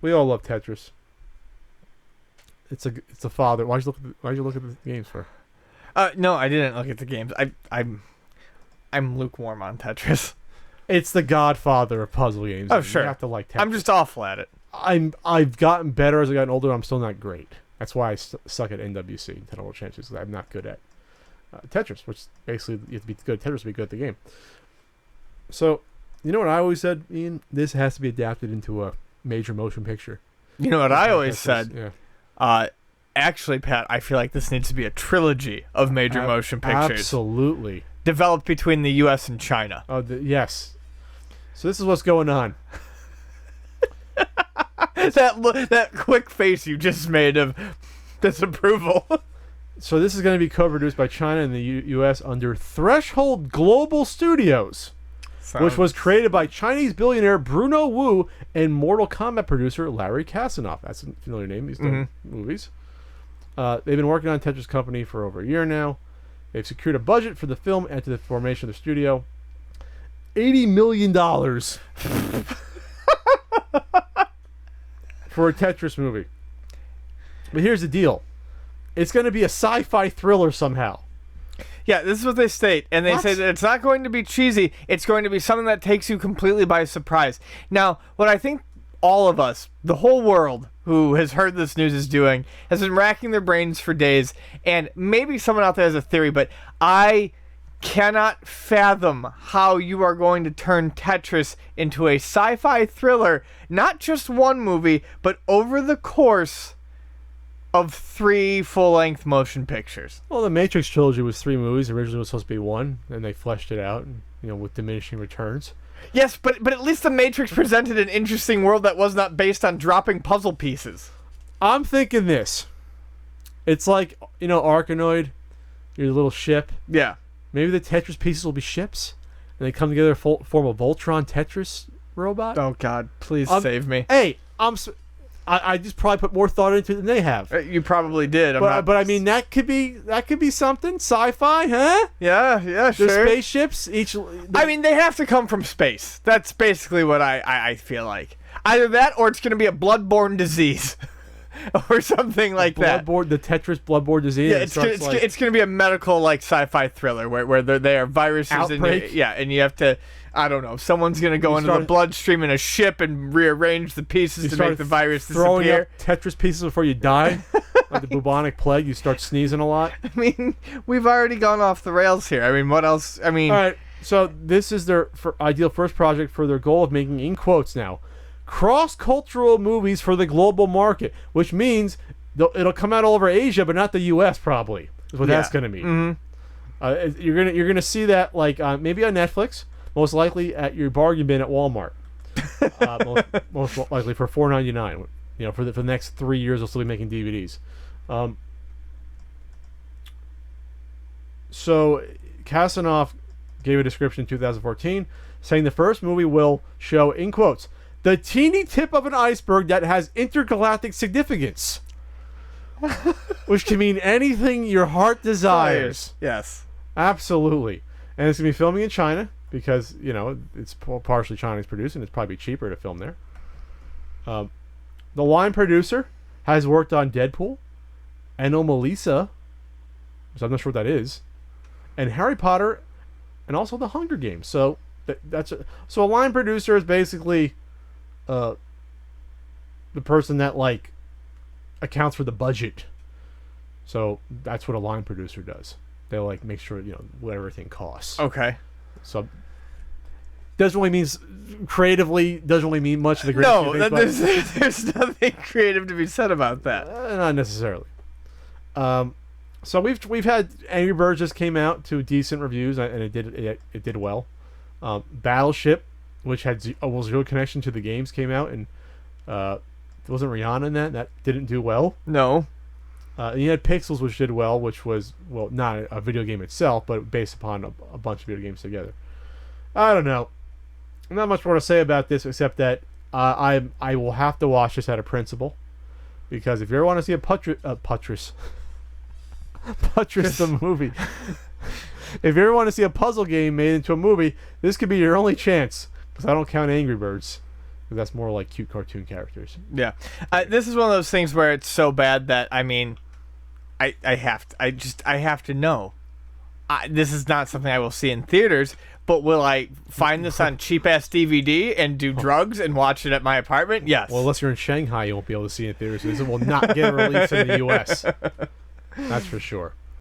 We all love Tetris. It's a father. Why'd you look at the games for? No, I didn't look at the games. I'm lukewarm on Tetris. It's the godfather of puzzle games. Oh, sure. You have to like Tetris. I'm just awful at it. I've gotten better as I've gotten older. I'm still not great. That's why I suck at NWC, Nintendo World Championships, because I'm not good at Tetris, which basically you have to be good at Tetris to be good at the game. So, you know what I always said, Ian? This has to be adapted into a major motion picture. You know what I always Tetris, said? Yeah. Actually, Pat, I feel like this needs to be a trilogy of major motion pictures. Absolutely. Developed between the U.S. and China. Oh, yes. So this is what's going on. That quick face you just made of disapproval. So this is going to be co-produced by China and the U.S. under Threshold Global Studios, which was created by Chinese billionaire Bruno Wu and Mortal Kombat producer Larry Kasanoff. That's a familiar name. He's done movies. They've been working on Tetris Company for over a year now. They've secured a budget for the film and to the formation of the studio. $80 million for a Tetris movie. But here's the deal. It's going to be a sci-fi thriller somehow. Yeah, this is what they state. And they say that it's not going to be cheesy. It's going to be something that takes you completely by surprise. Now, what I think all of us, the whole world who has heard this news is doing, has been racking their brains for days. And maybe someone out there has a theory, but I cannot fathom how you are going to turn Tetris into a sci-fi thriller, not just one movie, but over the course of 3 full-length motion pictures. Well, the Matrix trilogy was 3 movies. Originally it was supposed to be 1, and they fleshed it out, with diminishing returns. Yes, but at least the Matrix presented an interesting world that was not based on dropping puzzle pieces. I'm thinking this. It's like, Arkanoid, your little ship. Yeah. Maybe the Tetris pieces will be ships, and they come together to form a Voltron Tetris robot. Oh God, please save me. Hey, I just probably put more thought into it than they have. You probably did. But I mean, that could be something sci-fi, huh? Yeah, sure. The spaceships I mean, they have to come from space. That's basically what I feel like. Either that, or it's going to be a bloodborne disease. Or something like that. The Tetris bloodborne disease. Yeah, it's going to be a medical sci-fi thriller where they are viruses. Outbreak. And you have to, I don't know, someone's going to go into the bloodstream in a ship and rearrange the pieces to make the virus throwing disappear. Up Tetris pieces before you die, like the bubonic plague. You start sneezing a lot. I mean, we've already gone off the rails here. I mean, what else? I mean, all right. So this is their ideal first project for their goal of making, in quotes now, cross-cultural movies for the global market, which means it'll come out all over Asia, but not the U.S. probably. Is what that's going to mean. Mm-hmm. You're gonna see that maybe on Netflix, most likely at your bargain bin at Walmart. most likely for $4.99. For the next 3 years, they'll still be making DVDs. So Kasanoff gave a description in 2014, saying the first movie will show, in quotes, the teeny tip of an iceberg that has intergalactic significance. Which can mean anything your heart desires. Yes. Absolutely. And it's going to be filming in China because, it's partially Chinese produced and it's probably cheaper to film there. The line producer has worked on Deadpool, Anomalisa, so I'm not sure what that is, and Harry Potter, and also The Hunger Games. So so a line producer is basically the person that accounts for the budget. So that's what a line producer does. They make sure what everything costs. Okay. So doesn't really mean creatively doesn't really mean much of the great. No, there's nothing creative to be said about that. Not necessarily. So we've had Angry Birds just came out to decent reviews and it did well. Battleship, which had almost zero connection to the games, came out and wasn't Rihanna in that didn't do well. No. And you had Pixels, which did well, which was not a video game itself, but based upon a bunch of video games together. I don't know. Not much more to say about this except that I will have to watch this out of principle, because if you ever want to see a Putris the movie, if you ever want to see a puzzle game made into a movie, this could be your only chance, because I don't count Angry Birds because that's more like cute cartoon characters. Yeah, this is one of those things where it's so bad that I mean, I have to know. This is not something I will see in theaters, but will I find this on cheap ass DVD and do drugs and watch it at my apartment? Yes. Well, unless you're in Shanghai, you won't be able to see it in theaters. It will not get released in the U.S. That's for sure.